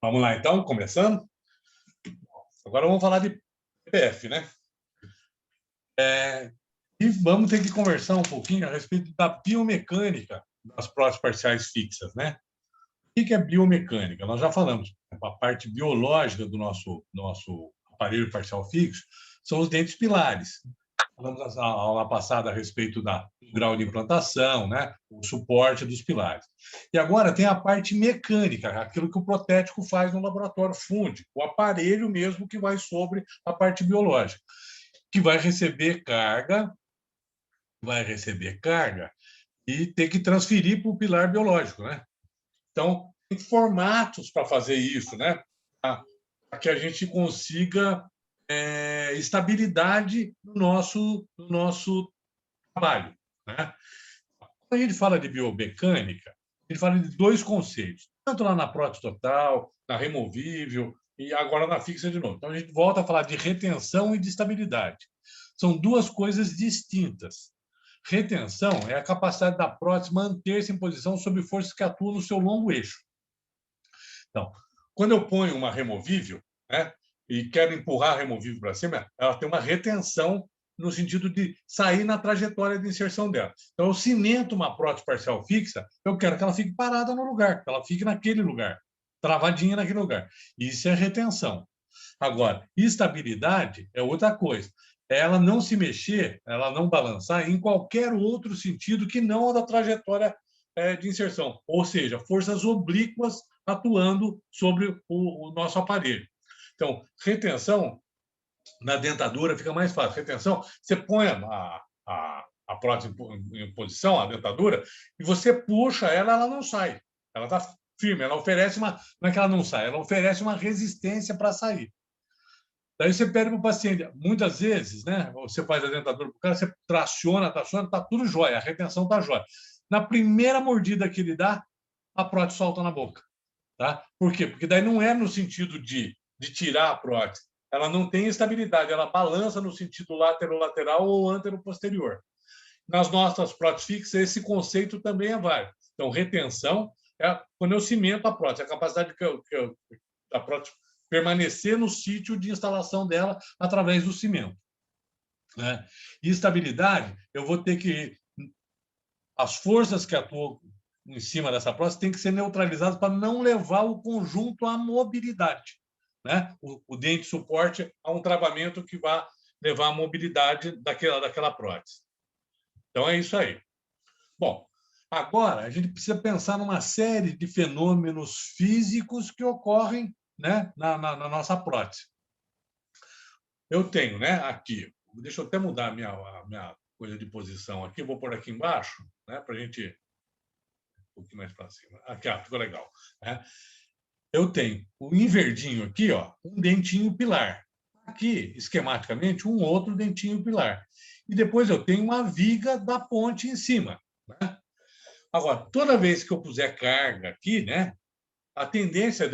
Vamos lá, então, começando. Agora vamos falar de PPF, né? E vamos ter que conversar um pouquinho a respeito da biomecânica das próteses parciais fixas, né? O que é biomecânica? Nós já falamos, a parte biológica do nosso aparelho parcial fixo são os dentes pilares. Falamos na aula passada a respeito do grau de implantação, né? O suporte dos pilares. E agora tem a parte mecânica, aquilo que o protético faz no laboratório fúndico, o aparelho mesmo que vai sobre a parte biológica, que vai receber carga e ter que transferir para o pilar biológico, né? Então, tem formatos para fazer isso, né? Para que a gente consiga estabilidade no nosso trabalho, né? Quando a gente fala de biomecânica, a gente fala de dois conceitos, tanto lá na prótese total, na removível e agora na fixa de novo. Então, a gente volta a falar de retenção e de estabilidade. São duas coisas distintas. Retenção é a capacidade da prótese manter-se em posição sob forças que atuam no seu longo eixo. Então, quando eu ponho uma removível, né, e quero empurrar a removível para cima, ela tem uma retenção no sentido de sair na trajetória de inserção dela. Então, eu cimento uma prótese parcial fixa, eu quero que ela fique parada no lugar, que ela fique naquele lugar, travadinha naquele lugar. Isso é retenção. Agora, estabilidade é outra coisa. Ela não se mexer, ela não balançar em qualquer outro sentido que não a da trajetória de inserção, ou seja, forças oblíquas atuando sobre o nosso aparelho. Então, retenção na dentadura fica mais fácil. Retenção, você põe a prótese em posição, a dentadura, e você puxa ela, ela não sai. Ela está firme, ela oferece uma. Não é que ela não sai, ela oferece uma resistência para sair. Daí você pede para o paciente, muitas vezes, né? Você faz a dentadura para o cara, você traciona, está tudo jóia, a retenção está jóia. Na primeira mordida que ele dá, a prótese solta na boca. Tá? Por quê? Porque daí não é no sentido de tirar a prótese. Ela não tem estabilidade, ela balança no sentido lateral ou antero-posterior. Nas nossas próteses fixas, esse conceito também é válido. Então, retenção é quando eu cimento a prótese, a capacidade da prótese permanecer no sítio de instalação dela através do cimento. Né? E estabilidade, eu vou ter que... As forças que atuam em cima dessa prótese têm que ser neutralizadas para não levar o conjunto à mobilidade. Né? O dente suporte a um travamento que vai levar à mobilidade daquela prótese. Então, é isso aí. Bom, agora a gente precisa pensar numa série de fenômenos físicos que ocorrem, né, na nossa prótese. Eu tenho, né, aqui, deixa eu até mudar a minha coisa de posição aqui, vou pôr aqui embaixo, né, para a gente... Um pouquinho mais para cima. Aqui, ó, ficou legal. Né? Eu tenho em verdinho aqui, ó, um dentinho pilar. Aqui, esquematicamente, um outro dentinho pilar. E depois eu tenho uma viga da ponte em cima. Né? Agora, toda vez que eu puser carga aqui, né, a tendência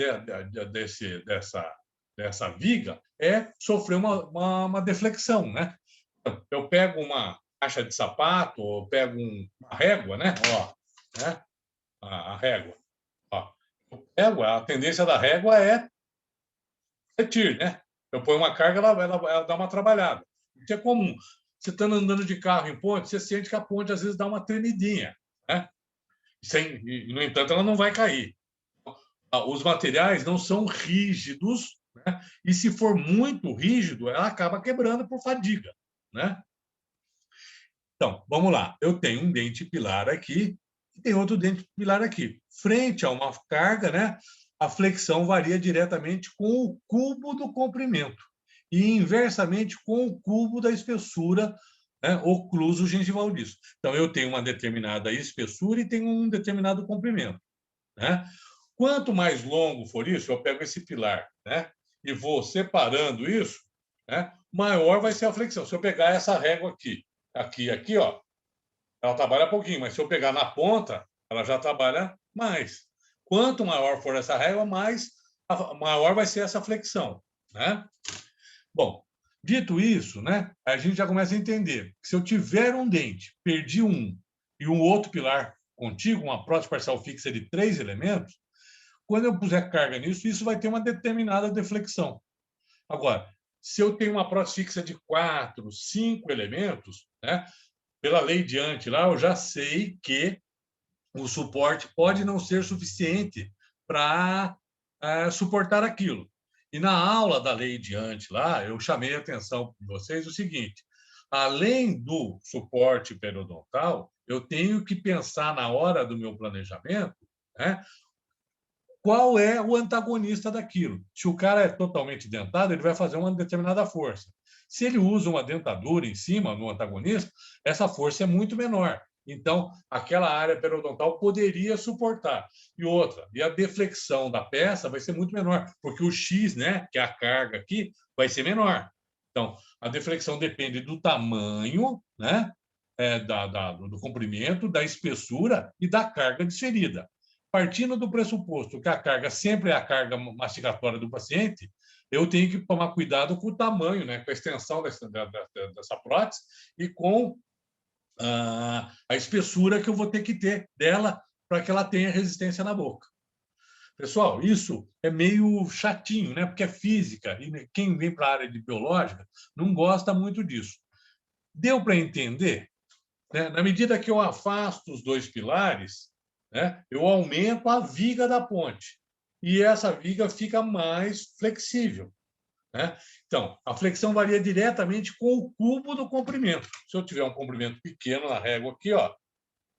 dessa viga é sofrer uma deflexão. Né? Eu pego uma caixa de sapato, ou pego uma régua, né? Ó, né? A régua. Ó, eu pego, a tendência da régua é retir, né? Eu ponho uma carga, ela dá uma trabalhada. Isso é comum. Você está andando de carro em ponte, você sente que a ponte às vezes dá uma tremidinha, né? E, no entanto, ela não vai cair. Os materiais não são rígidos, né? E se for muito rígido, ela acaba quebrando por fadiga, né? Então, vamos lá. Eu tenho um dente pilar aqui e tem outro dente pilar aqui. Frente a uma carga, né, a flexão varia diretamente com o cubo do comprimento e inversamente com o cubo da espessura, né, ocluso gengival disso. Então, eu tenho uma determinada espessura e tenho um determinado comprimento. Né? Quanto mais longo for isso, eu pego esse pilar, né, e vou separando isso, né, maior vai ser a flexão. Se eu pegar essa régua aqui, ó, ela trabalha pouquinho, mas se eu pegar na ponta, ela já trabalha mais. Quanto maior for essa régua, maior vai ser essa flexão, né? Bom, dito isso, né, a gente já começa a entender que se eu tiver um dente, perdi um, e um outro pilar contigo, uma prótese parcial fixa de 3 elementos, quando eu puser carga nisso, isso vai ter uma determinada deflexão. Agora, se eu tenho uma prótese fixa de 4, 5 elementos, né, pela lei de Hunt lá, eu já sei que o suporte pode não ser suficiente para suportar aquilo. E na aula da lei de Hunt lá, eu chamei a atenção de vocês o seguinte: além do suporte periodontal, eu tenho que pensar na hora do meu planejamento, né, qual é o antagonista daquilo. Se o cara é totalmente dentado, ele vai fazer uma determinada força. Se ele usa uma dentadura em cima no antagonista, essa força é muito menor. Então, aquela área periodontal poderia suportar. E outra, e a deflexão da peça vai ser muito menor, porque o X, né, que é a carga aqui, vai ser menor. Então, a deflexão depende do tamanho, né, do comprimento, da espessura e da carga desferida. Partindo do pressuposto que a carga sempre é a carga mastigatória do paciente, eu tenho que tomar cuidado com o tamanho, né, com a extensão dessa prótese e com a espessura que eu vou ter que ter dela para que ela tenha resistência na boca. Pessoal, isso é meio chatinho, né? Porque é física, e quem vem para a área de biológica não gosta muito disso. Deu para entender? Né? Na medida que eu afasto os dois pilares, né, eu aumento a viga da ponte. E essa viga fica mais flexível. Né? Então, a flexão varia diretamente com o cubo do comprimento. Se eu tiver um comprimento pequeno na régua aqui, ó,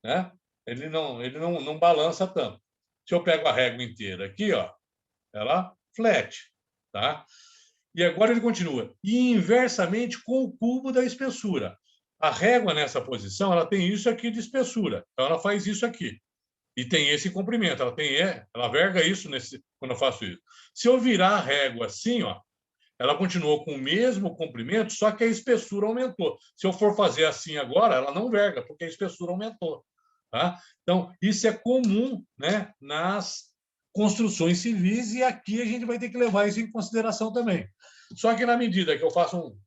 né, ele não balança tanto. Se eu pego a régua inteira aqui, ó, ela flat. Tá? E agora ele continua. E inversamente com o cubo da espessura. A régua nessa posição, ela tem isso aqui de espessura. Então, ela faz isso aqui. E tem esse comprimento. Ela verga isso quando eu faço isso. Se eu virar a régua assim, ó, ela continuou com o mesmo comprimento, só que a espessura aumentou. Se eu for fazer assim agora, ela não verga, porque a espessura aumentou. Tá? Então, isso é comum, né, nas construções civis, e aqui a gente vai ter que levar isso em consideração também. Só que na medida que eu faço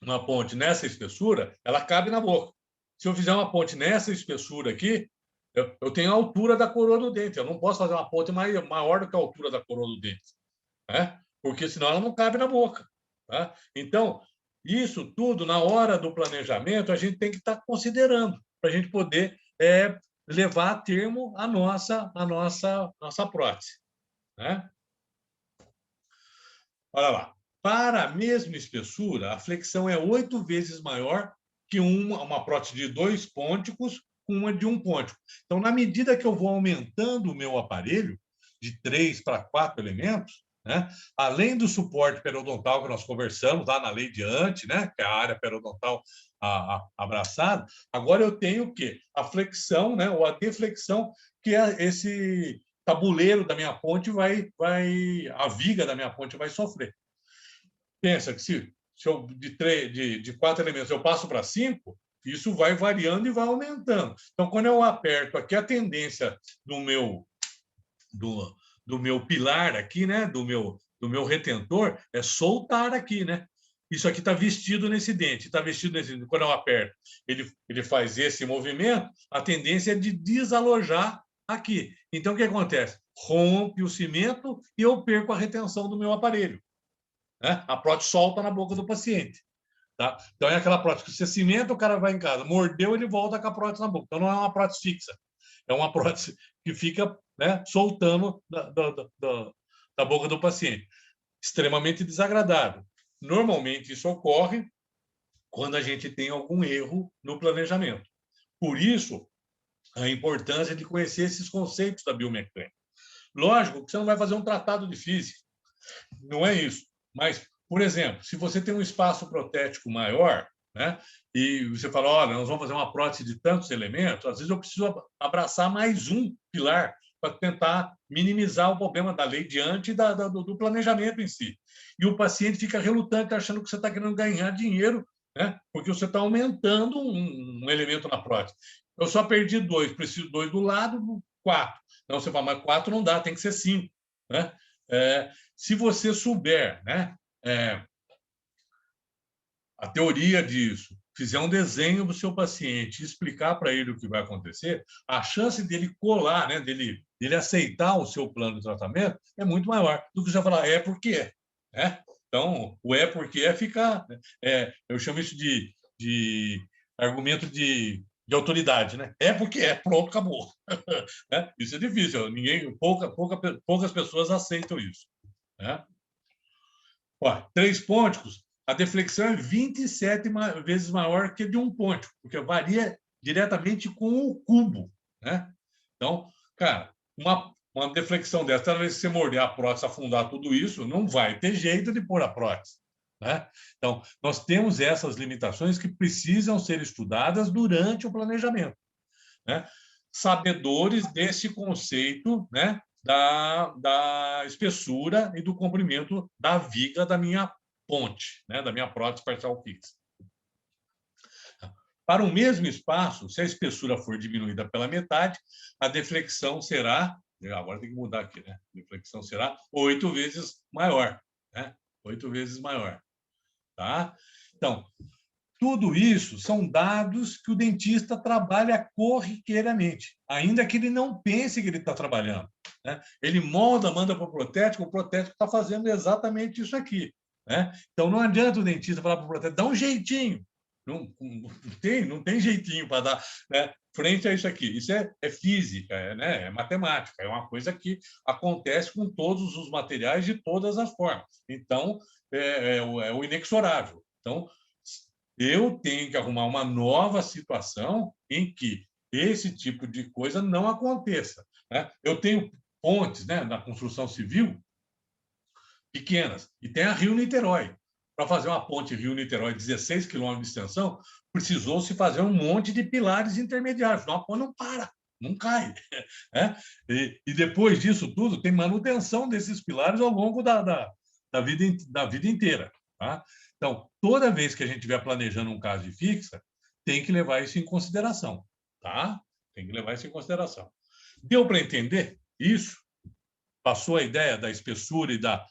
uma ponte nessa espessura, ela cabe na boca. Se eu fizer uma ponte nessa espessura aqui, eu tenho a altura da coroa do dente. Eu não posso fazer uma ponte maior do que a altura da coroa do dente, né? Porque senão ela não cabe na boca. Tá? Então, isso tudo, na hora do planejamento, a gente tem que estar considerando para a gente poder levar a termo a nossa prótese. Né? Olha lá. Para a mesma espessura, a flexão é 8 vezes maior que uma prótese de 2 pônticos com uma de 1 pôntico. Então, na medida que eu vou aumentando o meu aparelho, de 3 para 4 elementos, né, além do suporte periodontal que nós conversamos lá na lei de Hunt, né, que é a área periodontal abraçada, agora eu tenho o quê? A flexão, né, ou a deflexão, que é esse tabuleiro da minha ponte a viga da minha ponte vai sofrer. Pensa que se eu de 4 elementos eu passo para 5, isso vai variando e vai aumentando. Então, quando eu aperto aqui, a tendência do meu pilar aqui, né, do meu retentor, é soltar aqui, né? Isso aqui está vestido nesse dente, está vestido nesse dente. Quando eu aperto, ele faz esse movimento, a tendência é de desalojar aqui. Então, o que acontece? Rompe o cimento e eu perco a retenção do meu aparelho. Né? A prótese solta na boca do paciente. Tá? Então, é aquela prótese que você cimenta, o cara vai em casa, mordeu, ele volta com a prótese na boca. Então, não é uma prótese fixa. É uma prótese que fica, né, soltando da boca do paciente. Extremamente desagradável. Normalmente, isso ocorre quando a gente tem algum erro no planejamento. Por isso, a importância de conhecer esses conceitos da biomecânica. Lógico que você não vai fazer um tratado de física, não é isso. Mas, por exemplo, se você tem um espaço protético maior, né, e você fala, olha, nós vamos fazer uma prótese de tantos elementos, às vezes eu preciso abraçar mais um pilar para tentar minimizar o problema da lei de Hunt e do planejamento em si. E o paciente fica relutante, achando que você está querendo ganhar dinheiro, né, porque você está aumentando um elemento na prótese. Eu só perdi 2, preciso 2 do lado, 4. Então, você fala, mas 4 não dá, tem que ser 5. Né? Se você souber, né, a teoria disso, fizer um desenho do seu paciente e explicar para ele o que vai acontecer, a chance dele colar, né, dele ele aceitar o seu plano de tratamento é muito maior do que você falar é porque é. Né? Então, o é porque é fica... eu chamo isso de argumento de autoridade. Né? É porque é, pronto, acabou. Né? Isso é difícil, poucas pessoas aceitam isso. Né? Ó, 3 pônticos, a deflexão é 27 vezes maior que a de um pôntico, porque varia diretamente com o cubo. Né? Então, cara, uma deflexão dessa, toda vez que você morder a prótese, afundar tudo isso, não vai ter jeito de pôr a prótese. Né? Então, nós temos essas limitações que precisam ser estudadas durante o planejamento. Né? Sabedores desse conceito, né? da espessura e do comprimento da viga da minha ponte, né? Da minha prótese parcial fixa. Para o mesmo espaço, se a espessura for diminuída pela metade, a deflexão será... Agora tem que mudar aqui, né? A deflexão será 8 vezes maior. Né? 8 vezes maior. Tá? Então, tudo isso são dados que o dentista trabalha corriqueiramente, ainda que ele não pense que ele está trabalhando. Né? Ele manda para o protético está fazendo exatamente isso aqui. Né? Então, não adianta o dentista falar para o protético, dá um jeitinho. Não tem jeitinho para dar, né? Frente a isso aqui. Isso é física, né? É matemática, é uma coisa que acontece com todos os materiais de todas as formas. Então, é o inexorável. Então, eu tenho que arrumar uma nova situação em que esse tipo de coisa não aconteça. Né? Eu tenho pontes, né, na construção civil pequenas, e tem a Rio-Niterói. Para fazer uma ponte Rio-Niterói, 16 quilômetros de extensão, precisou-se fazer um monte de pilares intermediários, senão a ponte não para, não cai. Né? E depois disso tudo, tem manutenção desses pilares ao longo da vida inteira. Tá? Então, toda vez que a gente estiver planejando um caso de fixa, tem que levar isso em consideração. Tá? Tem que levar isso em consideração. Deu para entender isso? Passou a ideia da espessura e da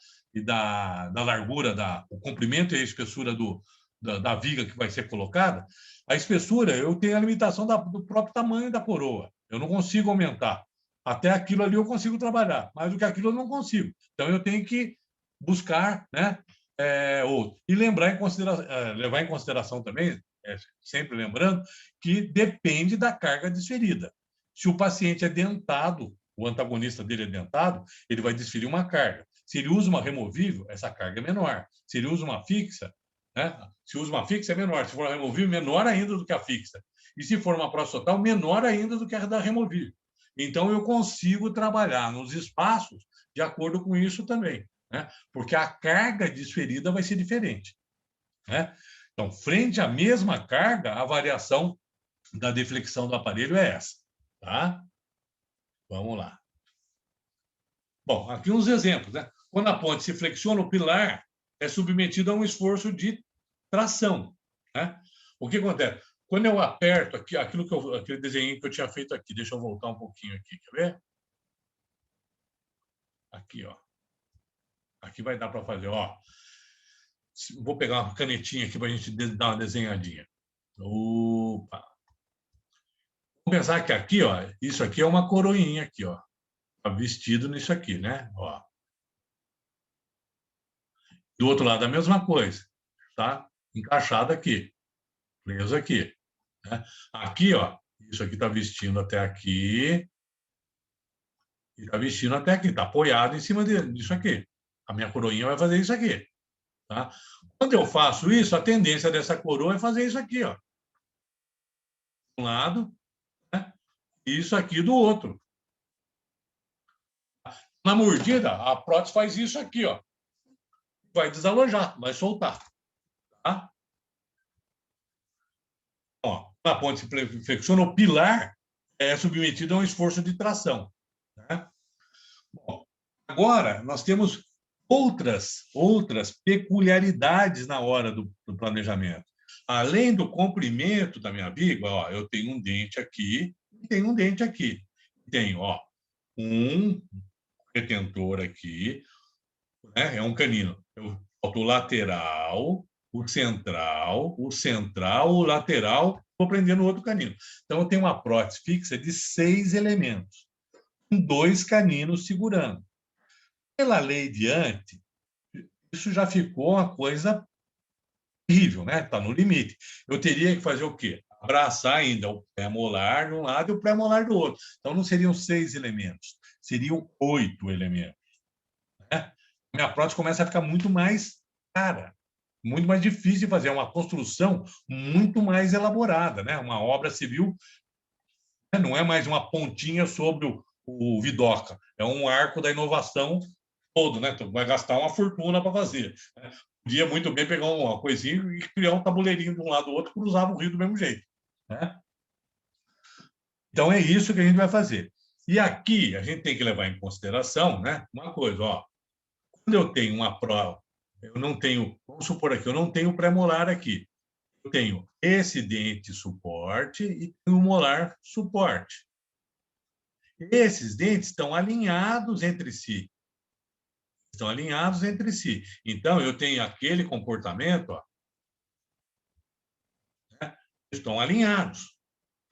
largura, o comprimento e a espessura da viga que vai ser colocada? A espessura, eu tenho a limitação do próprio tamanho da coroa. Eu não consigo aumentar. Até aquilo ali eu consigo trabalhar, mais do que aquilo eu não consigo. Então, eu tenho que buscar, né, outro. E levar em consideração também, sempre lembrando, que depende da carga desferida. Se o paciente é dentado, o antagonista dele é dentado, ele vai desferir uma carga. Se ele usa uma removível, essa carga é menor. Se ele usa uma fixa, né? Se usa uma fixa, é menor. Se for uma removível, menor ainda do que a fixa. E se for uma prótese total, menor ainda do que a da removível. Então, eu consigo trabalhar nos espaços de acordo com isso também. Né? Porque a carga desferida vai ser diferente. Né? Então, frente à mesma carga, a variação da deflexão do aparelho é essa. Tá? Vamos lá. Bom, aqui uns exemplos. Né? Quando a ponte se flexiona, o pilar é submetido a um esforço de tração. Né? O que acontece? Quando eu aperto aqui, aquele desenho que eu tinha feito aqui, deixa eu voltar um pouquinho aqui, quer ver? Aqui, ó. Aqui vai dar para fazer, ó. Vou pegar uma canetinha aqui para a gente dar uma desenhadinha. Opa! Vamos pensar que aqui, ó, isso aqui é uma coroinha aqui, ó. Tá vestido nisso aqui, né? Ó. Do outro lado a mesma coisa, tá? Encaixado aqui, preso aqui. Né? Aqui, ó, isso aqui está vestindo até aqui e está vestindo até aqui, está apoiado em cima disso aqui. A minha coroinha vai fazer isso aqui. Tá? Quando eu faço isso, a tendência dessa coroa é fazer isso aqui, ó. De um lado, né? E isso aqui do outro. Na mordida, a prótese faz isso aqui, ó. Vai desalojar, vai soltar. Tá? Ó, a ponte se flexiona, o pilar é submetido a um esforço de tração. Né? Bom, agora, nós temos outras peculiaridades na hora do planejamento. Além do comprimento da minha viga, ó, eu tenho um dente aqui e tenho um dente aqui. Tenho, ó, um retentor aqui, né? É um canino. Eu boto o lateral, o central, o lateral, vou prendendo o outro canino. Então, eu tenho uma prótese fixa de 6 elementos. com 2 caninos segurando. Pela lei diante, isso já ficou uma coisa terrível, né? Está no limite. Eu teria que fazer o quê? Abraçar ainda o pré-molar de um lado e o pré-molar do outro. Então, não seriam 6 elementos, seriam 8 elementos. Né? Minha prótese começa a ficar muito mais cara, muito mais difícil de fazer. É uma construção muito mais elaborada, né? Uma obra civil, né? Não é mais uma pontinha sobre o vidoca, é um arco da inovação todo, né? Então, vai gastar uma fortuna para fazer. Né? Podia muito bem pegar uma coisinha e criar um tabuleirinho de um lado do outro, cruzava o rio do mesmo jeito. Né? Então, é isso que a gente vai fazer. E aqui, a gente tem que levar em consideração, né, uma coisa, ó, quando eu tenho uma prova, eu não tenho, vamos supor aqui, eu não tenho pré-molar aqui. Eu tenho esse dente suporte e tenho o molar suporte. Esses dentes estão alinhados entre si. Estão alinhados entre si. Então, eu tenho aquele comportamento, ó, né? Estão alinhados.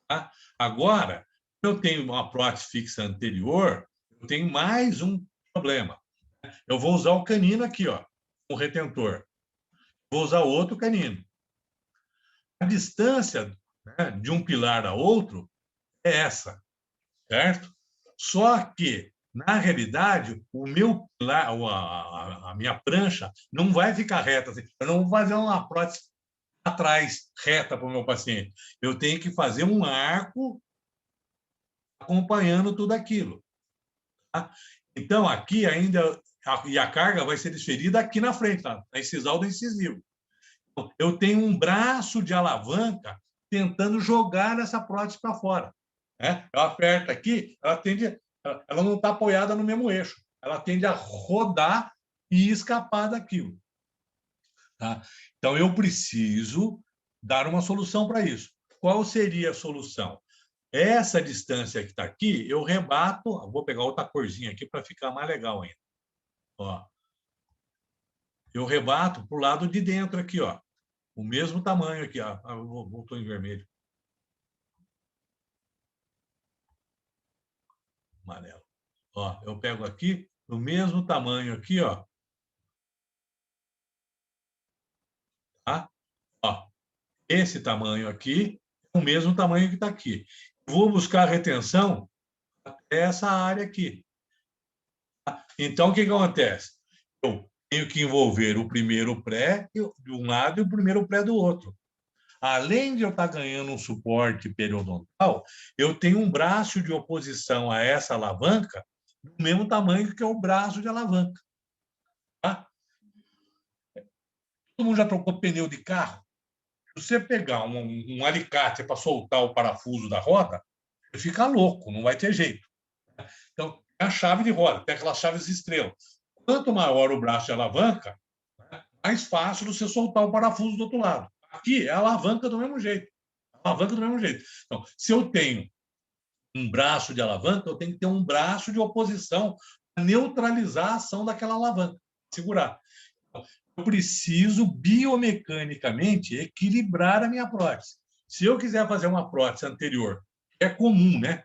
Tá? Agora, eu tenho uma prótese fixa anterior, eu tenho mais um problema. Eu vou usar o canino aqui, ó, o retentor. Vou usar outro canino. A distância, né, de um pilar a outro é essa, certo? Só que, na realidade, o meu pilar, a minha prancha, não vai ficar reta. Assim. Eu não vou fazer uma prótese atrás, reta para o meu paciente. Eu tenho que fazer um arco acompanhando tudo aquilo. Tá? Então, aqui ainda, e a carga vai ser desferida aqui na frente, tá? Na incisal do incisivo. Então, eu tenho um braço de alavanca tentando jogar essa prótese para fora. Né? Eu aperto aqui, ela não está apoiada no mesmo eixo. Ela tende a rodar e escapar daquilo. Tá? Então, eu preciso dar uma solução para isso. Qual seria a solução? Essa distância que está aqui, eu rebato. Vou pegar outra corzinha aqui para ficar mais legal ainda. Ó. Eu rebato para o lado de dentro aqui, ó. O mesmo tamanho aqui. Ó. Voltou em vermelho. Amarelo. Ó, eu pego aqui, o mesmo tamanho aqui, ó. Tá? Ó, esse tamanho aqui é o mesmo tamanho que está aqui. Vou buscar a retenção até essa área aqui. Tá? Então, o que acontece? Eu tenho que envolver o primeiro pré de um lado e o primeiro pré do outro. Além de eu estar ganhando um suporte periodontal, eu tenho um braço de oposição a essa alavanca do mesmo tamanho que é o braço de alavanca. Tá? Todo mundo já trocou pneu de carro? Se você pegar um alicate para soltar o parafuso da roda, você fica louco, não vai ter jeito. Então, é a chave de roda, tem aquelas chaves estrela. Quanto maior o braço de alavanca, mais fácil você soltar o parafuso do outro lado. Aqui é a alavanca do mesmo jeito. Alavanca do mesmo jeito. Então, se eu tenho um braço de alavanca, eu tenho que ter um braço de oposição para neutralizar a ação daquela alavanca, segurar. Então, eu preciso biomecanicamente equilibrar a minha prótese. Se eu quiser fazer uma prótese anterior, que é comum, né?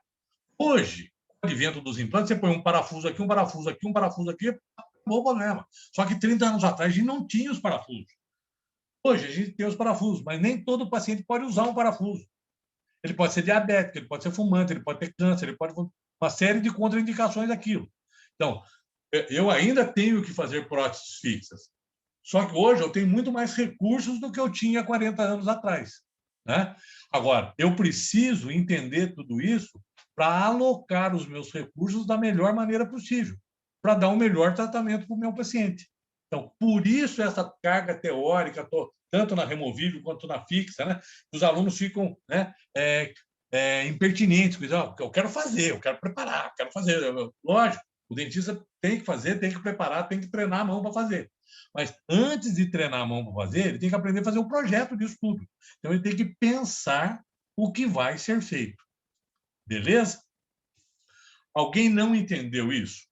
Hoje, com o advento dos implantes, você põe um parafuso aqui, um parafuso aqui, um parafuso aqui, acabou o problema. Só que 30 anos atrás a gente não tinha os parafusos. Hoje a gente tem os parafusos, mas nem todo paciente pode usar um parafuso. Ele pode ser diabético, ele pode ser fumante, ele pode ter câncer, ele pode ter uma série de contraindicações daquilo. Então, eu ainda tenho que fazer próteses fixas. Só que hoje eu tenho muito mais recursos do que eu tinha 40 anos atrás. Né? Agora, eu preciso entender tudo isso para alocar os meus recursos da melhor maneira possível, para dar o melhor tratamento para o meu paciente. Então, por isso essa carga teórica, tanto na removível quanto na fixa, né? Os alunos ficam, né, impertinentes, eu quero fazer, eu quero preparar, eu quero fazer. Lógico, o dentista tem que fazer, tem que preparar, tem que treinar a mão para fazer. Mas antes de treinar a mão para fazer, ele tem que aprender a fazer o projeto disso tudo. Então, ele tem que pensar o que vai ser feito. Beleza? Alguém não entendeu isso?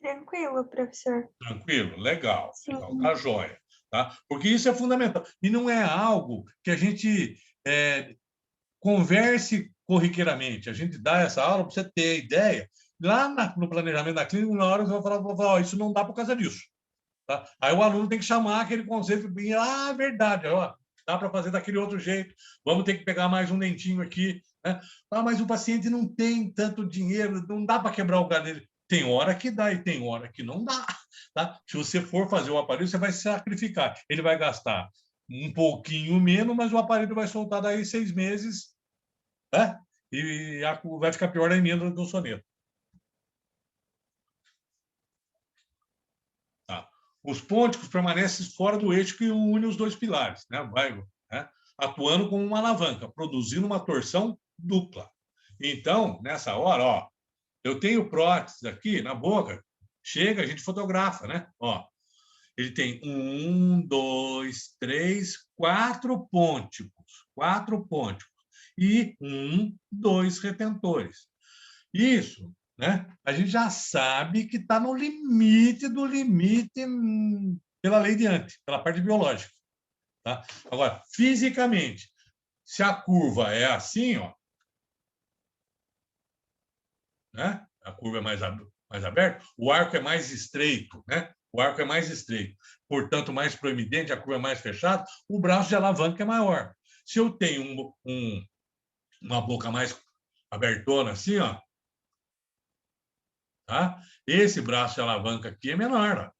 Tranquilo, professor. Tranquilo? Legal. Sim. Então, tá jóia. Tá? Porque isso é fundamental. E não é algo que a gente converse corriqueiramente. A gente dá essa aula para você ter ideia. Lá no planejamento da clínica, na hora você vai falar, oh, isso não dá por causa disso. Tá? Aí o aluno tem que chamar aquele conceito e verdade, ó, dá para fazer daquele outro jeito, vamos ter que pegar mais um dentinho aqui. Né? Mas o paciente não tem tanto dinheiro, não dá para quebrar o galho dele. Tem hora que dá e tem hora que não dá. Tá? Se você for fazer o aparelho, você vai se sacrificar. Ele vai gastar um pouquinho menos, mas o aparelho vai soltar daí 6 meses, né? E vai ficar pior a emenda do soneto. Tá? Os pônticos permanecem fora do eixo que une os dois pilares, né? Atuando como uma alavanca, produzindo uma torção dupla. Então, nessa hora, ó, eu tenho próteses aqui na boca, chega, a gente fotografa, né? Ó, ele tem 1, 2, 3, 4 pônticos, e 1, 2 retentores. Isso, né? A gente já sabe que está no limite do limite pela lei de Hunter, pela parte biológica. Tá? Agora, fisicamente, se a curva é assim, ó, né? A curva é mais aberta, o arco é mais estreito, né? O arco é mais estreito, portanto, mais proeminente, a curva é mais fechada, o braço de alavanca é maior. Se eu tenho uma boca mais abertona assim, ó, tá? Esse braço de alavanca aqui é menor, ó,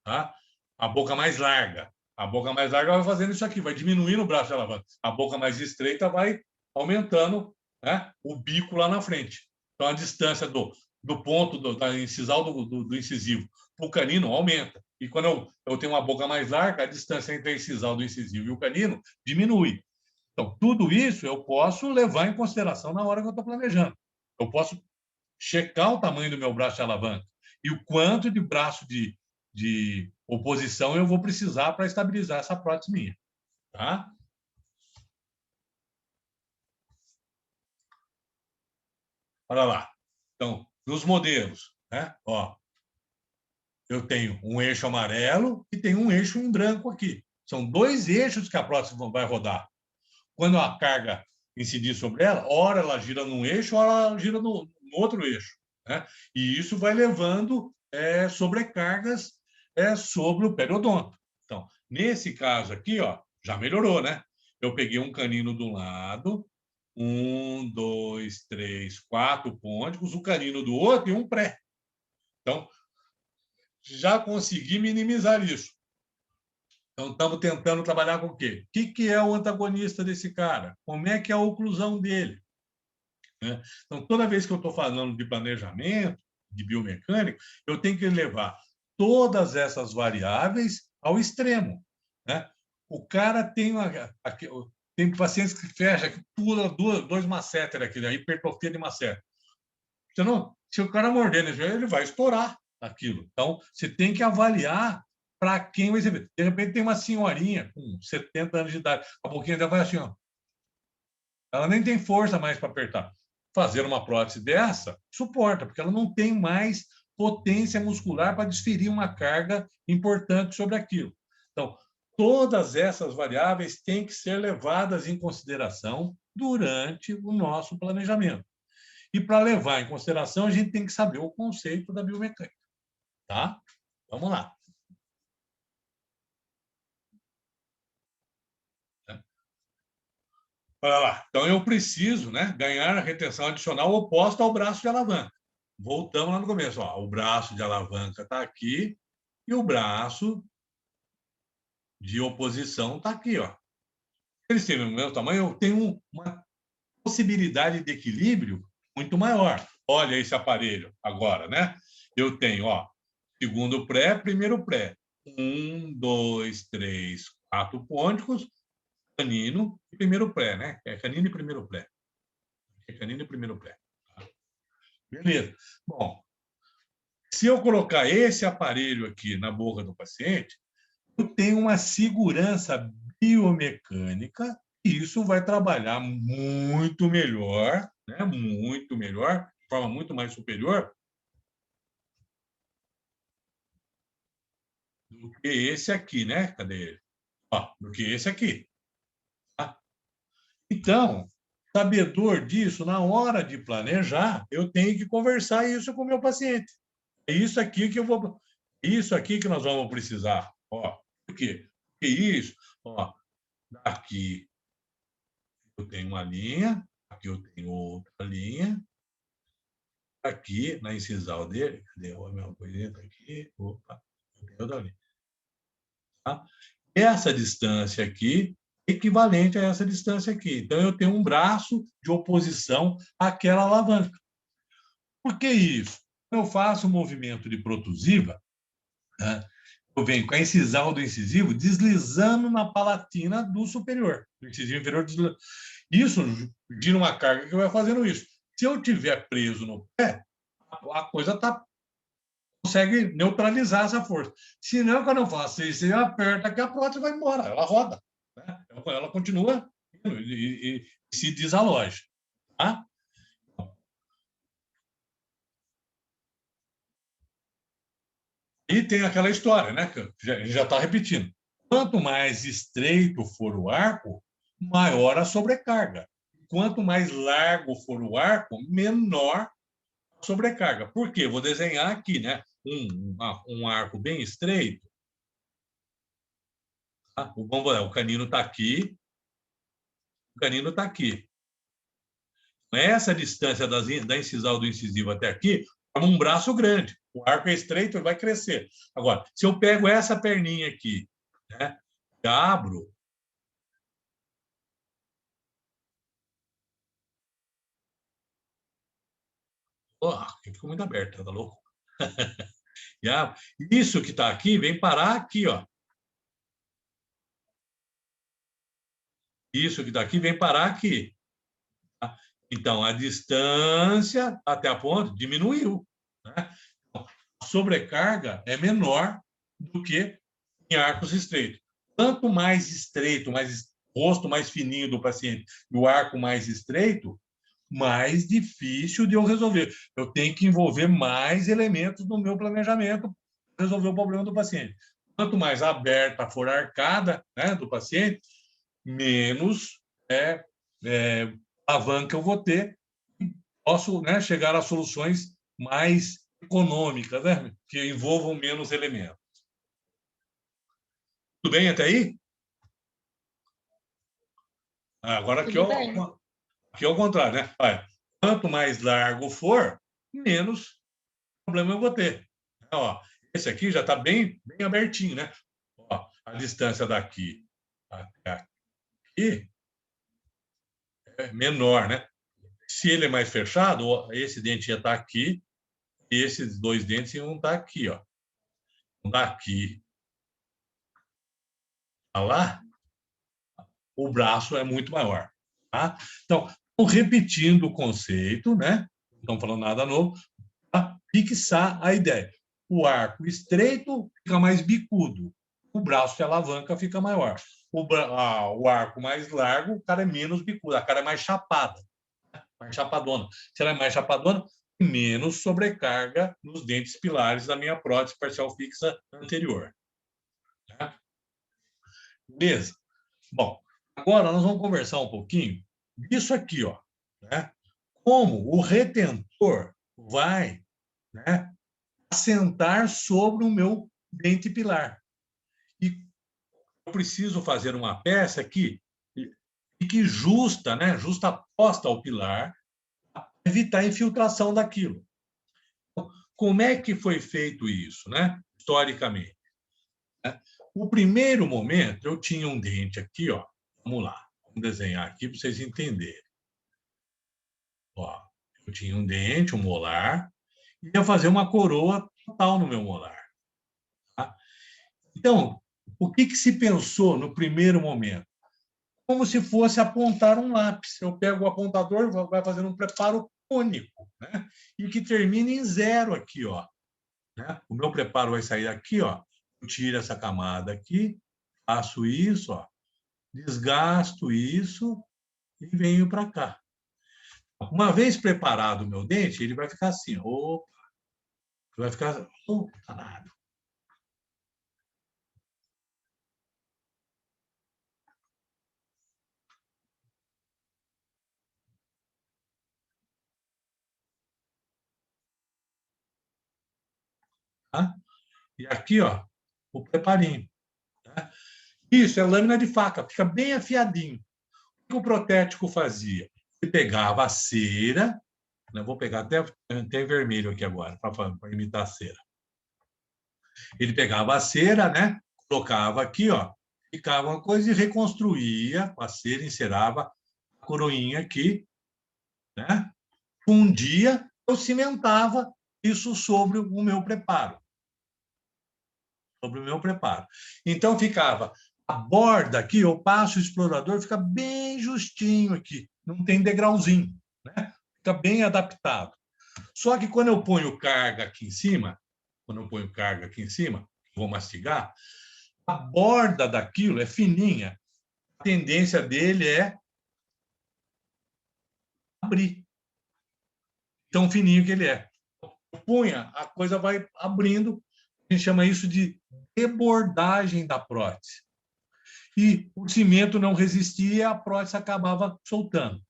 tá? A boca mais larga. A boca mais larga vai fazendo isso aqui, vai diminuindo o braço de alavanca. A boca mais estreita vai aumentando, né, o bico lá na frente. Então, a distância do ponto da incisal do incisivo para o canino aumenta. E quando eu tenho uma boca mais larga, a distância entre a incisal do incisivo e o canino diminui. Então, tudo isso eu posso levar em consideração na hora que eu estou planejando. Eu posso checar o tamanho do meu braço de alavanca e o quanto de braço de oposição eu vou precisar para estabilizar essa prótese minha. Tá? Olha lá. Então, nos modelos, né? Ó, eu tenho um eixo amarelo e tenho um eixo em branco aqui. São 2 eixos que a prótese vai rodar. Quando a carga incidir sobre ela, ora ela gira num eixo, ora ela gira no outro eixo. Né? E isso vai levando sobrecargas sobre o periodonto. Então, nesse caso aqui, ó, já melhorou, né? Eu peguei um canino do lado, 1, 2, 3, 4 pônticos, o canino do outro e um pré. Então, já consegui minimizar isso. Então, estamos tentando trabalhar com o quê? O que é o antagonista desse cara? Como é que é a oclusão dele? Né? Então, toda vez que eu estou falando de planejamento, de biomecânico, eu tenho que levar todas essas variáveis ao extremo. Né? O cara tem pacientes que fecha, que pula 2 masseter aqui, né? Hipertrofia de masseter. Se o cara morder nesse joelho, ele vai estourar aquilo. Então, você tem que avaliar para quem vai receber. De repente, tem uma senhorinha com 70 anos de idade, a boquinha dela vai assim, ó. Ela nem tem força mais para apertar. Fazer uma prótese dessa, suporta, porque ela não tem mais potência muscular para desferir uma carga importante sobre aquilo. Então, todas essas variáveis têm que ser levadas em consideração durante o nosso planejamento. E para levar em consideração, a gente tem que saber o conceito da biomecânica. Tá? Vamos lá. Olha lá. Então, eu preciso, né, ganhar a retenção adicional oposta ao braço de alavanca. Voltamos lá no começo. Ó, o braço de alavanca está aqui e o braço de oposição está aqui. Ó. Eles têm o mesmo tamanho, eu tenho uma possibilidade de equilíbrio muito maior. Olha esse aparelho agora, né? Eu tenho, ó, segundo pré, primeiro pré. 1, 2, 3, 4 pônticos, canino e primeiro pré, né? É canino e primeiro pré. É canino e primeiro pré. Tá? Beleza. Bom, se eu colocar esse aparelho aqui na boca do paciente, eu tenho uma segurança biomecânica e isso vai trabalhar muito melhor, né? Muito melhor, de forma muito mais superior do que esse aqui, né? Cadê ele? Ó, do que esse aqui. Tá? Então, Sabedor disso, na hora de planejar, eu tenho que conversar isso com o meu paciente. É isso aqui que eu vou. Isso aqui que nós vamos precisar. Ó, por quê? Porque isso, ó, aqui eu tenho uma linha, aqui eu tenho outra linha, aqui na incisal dele, cadê a minha coisinha aqui? Opa, eu tenho outra linha. Tá? Essa distância aqui é equivalente a essa distância aqui. Então, eu tenho um braço de oposição àquela alavanca. Por que isso? Eu faço um movimento de protusiva, né? Eu venho com a incisal do incisivo deslizando na palatina do superior, do incisivo inferior. Isso gira uma carga que vai fazendo isso. Se eu tiver preso no pé, a coisa consegue neutralizar essa força. Se não, quando eu faço isso, eu aperto que a prótese vai embora, ela roda. Né? Ela continua e se desaloja. Tá? E tem aquela história, né? Que a gente já está repetindo. Quanto mais estreito for o arco, maior a sobrecarga. Quanto mais largo for o arco, menor a sobrecarga. Por quê? Vou desenhar aqui, né? Um arco bem estreito. Tá? O canino está aqui, o canino está aqui. Essa distância da incisal do incisivo até aqui forma um braço grande. O arco é estreito, ele vai crescer. Agora, se eu pego essa perninha aqui, né, e abro, ficou muito aberta, tá louco? Isso que está aqui vem parar aqui, ó. Isso que está aqui vem parar aqui. Tá? Então, a distância até a ponta diminuiu. Né? Então, a sobrecarga é menor do que em arcos estreitos. Quanto mais estreito, mais rosto mais fininho do paciente e o arco mais estreito, mais difícil de eu resolver. Eu tenho que envolver mais elementos no meu planejamento para resolver o problema do paciente. Quanto mais aberta for a arcada, né, do paciente, menos alavanca eu vou ter. Posso, né, chegar a soluções mais econômicas, né, que envolvam menos elementos. Tudo bem até aí? Agora aqui, aqui é o contrário, né? Olha, quanto mais largo for, menos problema eu vou ter. Ó, esse aqui já está bem abertinho, né? Ó, a distância daqui até aqui é menor, né? Se ele é mais fechado, esse dente ia estar aqui e esses dois dentes iam estar aqui, ó. Daqui a lá, o braço é muito maior. Tá? Então, repetindo o conceito, né? Não estamos falando nada novo, para fixar a ideia. O arco estreito fica mais bicudo, o braço de alavanca fica maior. O arco mais largo, o cara é menos bicudo, a cara é mais chapada, mais chapadona. Se ela é mais chapadona, menos sobrecarga nos dentes pilares da minha prótese parcial fixa anterior. Tá? Beleza? Bom, agora nós vamos conversar um pouquinho disso aqui, ó, né? Como o retentor vai, né, assentar sobre o meu dente pilar. E eu preciso fazer uma peça que fique justa, né, justaposta ao pilar, para evitar a infiltração daquilo. Como é que foi feito isso, né, historicamente? O primeiro momento, eu tinha um dente aqui, ó. Vamos lá, vamos desenhar aqui para vocês entenderem. Ó, eu tinha um dente, um molar, e ia fazer uma coroa total no meu molar. Tá? Então, o que se pensou no primeiro momento? Como se fosse apontar um lápis. Eu pego o apontador, vai fazendo um preparo cônico, né? E que termina em zero aqui, ó. Né? O meu preparo vai sair aqui, ó. Eu tiro essa camada aqui, faço isso, ó, desgasto isso e venho para cá. Uma vez preparado o meu dente, ele vai ficar assim, opa, vai ficar, danado. E aqui, ó, o preparinho. Né? Isso é lâmina de faca, fica bem afiadinho. O que o protético fazia? Ele pegava a cera, né? Vou pegar até em vermelho aqui agora, para imitar a cera. Ele pegava a cera, né? Colocava aqui, ó, ficava uma coisa e reconstruía com a cera, encerava a coroinha aqui, né? Um dia eu cimentava isso sobre o meu preparo. Sobre o meu preparo. Então ficava a borda aqui, eu passo o explorador, fica bem justinho aqui, não tem degrauzinho, né? Fica bem adaptado. Só que quando eu ponho carga aqui em cima, vou mastigar, a borda daquilo é fininha. A tendência dele é abrir. Tão fininho que ele é. Punha, a coisa vai abrindo. A gente chama isso de debordagem da prótese. E o cimento não resistia, a prótese acabava soltando.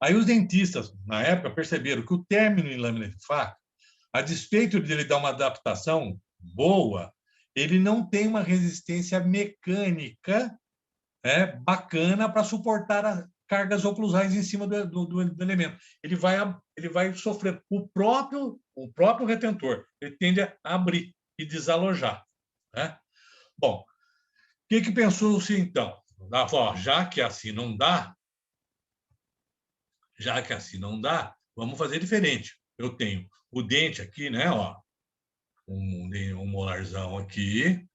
Aí os dentistas, na época, perceberam que o término em lâmina de faca, a despeito de ele dar uma adaptação boa, ele não tem uma resistência mecânica bacana para suportar as cargas oclusais em cima do elemento. Ele vai sofrer o próprio retentor. Ele tende a abrir e desalojar. Né? Bom, o que pensou-se então? Já que assim não dá, vamos fazer diferente. Eu tenho o dente aqui, né? Ó, um molarzão aqui.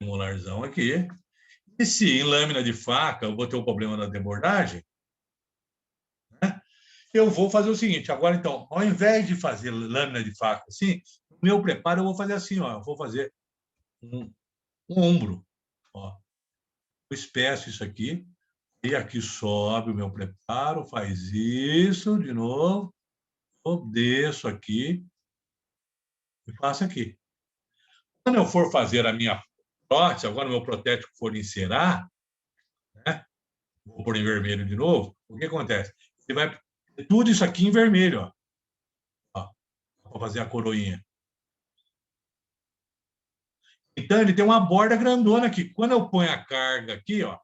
Um molarzão aqui. E se em lâmina de faca eu vou ter o problema da debordagem, né? Eu vou fazer o seguinte, agora então, ao invés de fazer lâmina de faca assim, o meu preparo eu vou fazer assim, ó, eu vou fazer um ombro, ó. Eu espeço isso aqui, e aqui sobe o meu preparo, faz isso de novo, eu desço aqui e faço aqui. Quando eu for fazer a minha prótese, agora o meu protético for encerar, né? Vou pôr em vermelho de novo, o que acontece? Ele vai tudo isso aqui em vermelho, ó, para fazer a coroinha. Então, ele tem uma borda grandona aqui. Quando eu ponho a carga aqui, ó,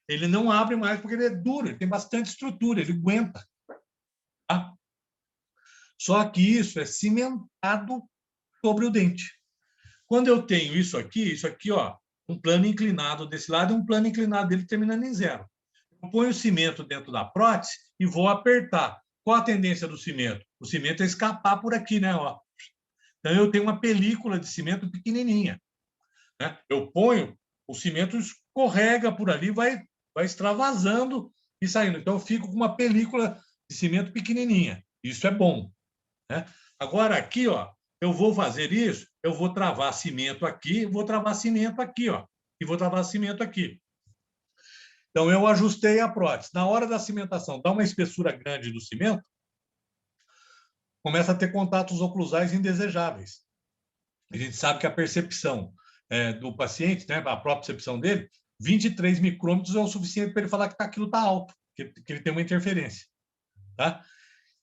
ele não abre mais porque ele é duro, ele tem bastante estrutura, ele aguenta. Tá? Só que isso é cimentado sobre o dente. Quando eu tenho isso aqui, ó, um plano inclinado desse lado e um plano inclinado dele terminando em zero. Eu ponho o cimento dentro da prótese e vou apertar. Qual a tendência do cimento? O cimento é escapar por aqui, né? Ó. Então, eu tenho uma película de cimento pequenininha. Né? Eu ponho, o cimento escorrega por ali, vai extravasando e saindo. Então, eu fico com uma película de cimento pequenininha. Isso é bom. Né? Agora, aqui, ó, eu vou fazer isso, eu vou travar cimento aqui, vou travar cimento aqui, ó, e vou travar cimento aqui. Então, eu ajustei a prótese. Na hora da cimentação, dá uma espessura grande do cimento, começa a ter contatos oclusais indesejáveis. A gente sabe que a percepção do paciente, né, a própria percepção dele, 23 micrômetros é o suficiente para ele falar que aquilo está alto, que ele tem uma interferência. Tá?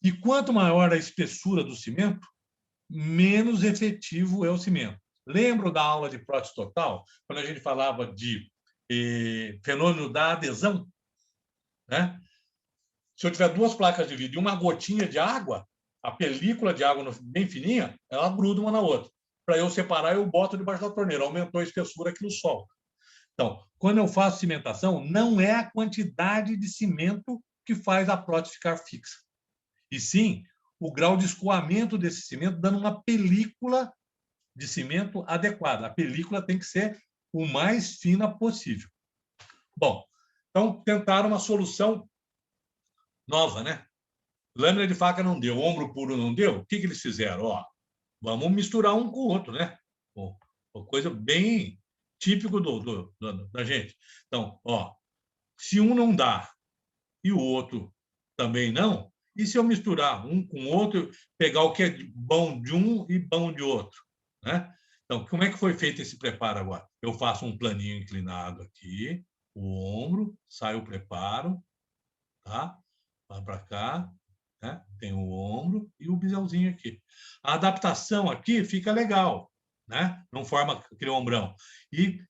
E quanto maior a espessura do cimento, menos efetivo é o cimento. Lembro da aula de prótese total, quando a gente falava de fenômeno da adesão? Né? Se eu tiver duas placas de vidro e uma gotinha de água, a película de água bem fininha, ela gruda uma na outra. Para eu separar, eu boto debaixo da torneira. Aumentou a espessura, aquilo solta. Então, quando eu faço cimentação, não é a quantidade de cimento que faz a prótese ficar fixa. E sim o grau de escoamento desse cimento, dando uma película de cimento adequada. A película tem que ser o mais fina possível. Bom, então tentaram uma solução nova, né? Lâmina de faca não deu, ombro puro não deu. O que eles fizeram? Ó, vamos misturar um com o outro, né? Uma coisa bem típico da gente. Então, ó, se um não dá e o outro também não, e se eu misturar um com o outro, pegar o que é bom de um e bom de outro, né? Então, como é que foi feito esse preparo agora? Eu faço um planinho inclinado aqui, o ombro, sai o preparo, tá? Vai para cá, né? Tem o ombro e o biselzinho aqui. A adaptação aqui fica legal, né? Não forma aquele ombrão. E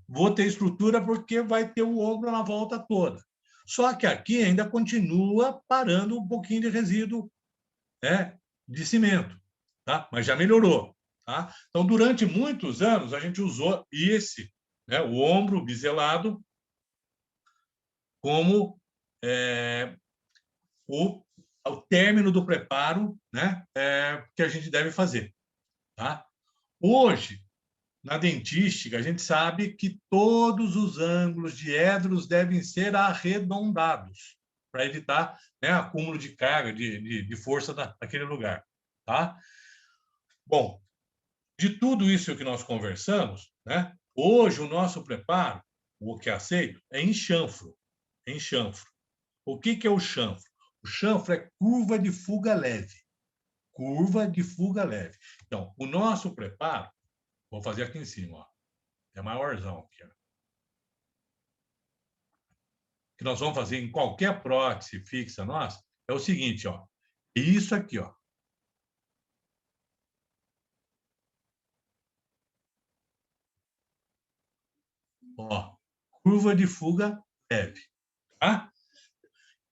vou ter estrutura porque vai ter o ombro na volta toda. Só que aqui ainda continua parando um pouquinho de resíduo, né, de cimento, tá? Mas já melhorou, tá? Então, durante muitos anos, a gente usou esse, né, o ombro biselado, como o término do preparo, né, que a gente deve fazer, tá? Hoje, na dentística, a gente sabe que todos os ângulos diédros devem ser arredondados para evitar, né, acúmulo de carga, de força naquele lugar, tá? Bom, de tudo isso que nós conversamos, né, hoje o nosso preparo, o que é aceito, é em chanfro. Em chanfro. O que é o chanfro? O chanfro é curva de fuga leve. Curva de fuga leve. Então, o nosso preparo, vou fazer aqui em cima, ó. É maiorzão aqui, ó. Que nós vamos fazer em qualquer prótese fixa nossa é o seguinte, ó. Isso aqui, ó. Ó, curva de fuga leve, tá?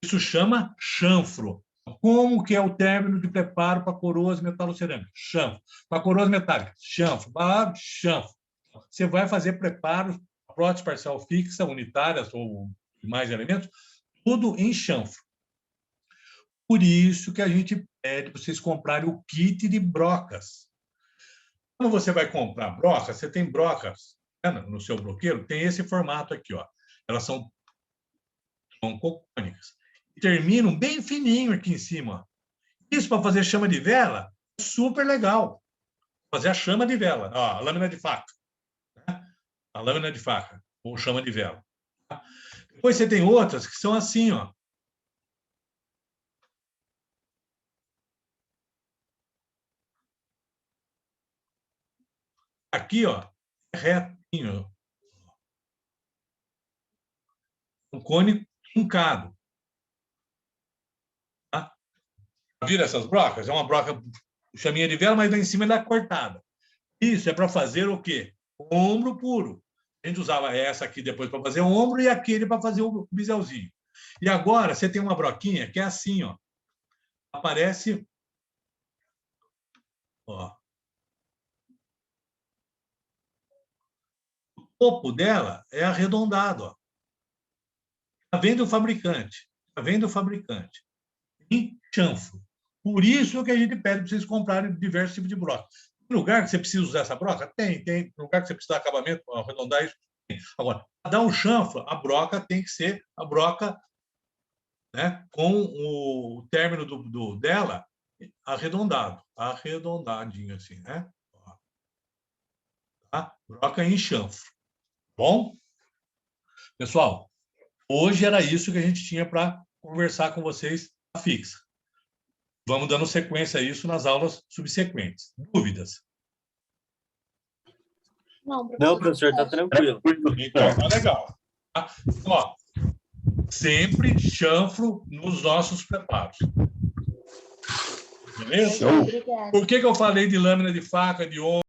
Isso chama chanfro. Como que é o término de preparo para coroas metalocerâmicas? Chanfro. Para coroas metálicas, chanfro. Para chanfro. Você vai fazer preparos, prótese parcial fixa, unitárias ou mais elementos, tudo em chanfro. Por isso que a gente pede para vocês comprarem o kit de brocas. Quando você vai comprar brocas, você tem brocas, né, no seu broqueiro, tem esse formato aqui, ó. Elas são troncocônicas. E terminam bem fininho aqui em cima. Ó. Isso para fazer chama de vela é super legal. Fazer a chama de vela, ó, a lâmina de faca. Né? A lâmina de faca, ou chama de vela. Tá? Depois você tem outras que são assim, ó. Aqui, ó, é retinho. Um cone truncado. Tá? Viram essas brocas? É uma broca chaminha de vela, mas lá em cima ela é cortada. Isso é para fazer o quê? Ombro puro. A gente usava essa aqui depois para fazer o ombro e aquele para fazer o biselzinho. E agora você tem uma broquinha que é assim, ó. Aparece, ó. O topo dela é arredondado, ó. Tá vendo o fabricante? Tá vendo o fabricante? Em chanfro. Por isso que a gente pede para vocês comprarem diversos tipos de broca. Tem lugar que você precisa usar essa broca? Tem. Tem lugar que você precisa de acabamento para arredondar isso? Tem. Agora, para dar um chanfro, a broca tem que ser a broca, né, com o término dela arredondado. Arredondadinho assim, né? Tá? Broca em chanfro. Bom? Pessoal, hoje era isso que a gente tinha para conversar com vocês a fixa. Vamos dando sequência a isso nas aulas subsequentes. Dúvidas? Não, professor, está tranquilo. Então, tá legal. Tá? Ó, sempre chanfro nos nossos preparos. Beleza? Obrigada. Por que eu falei de lâmina de faca, de ombro?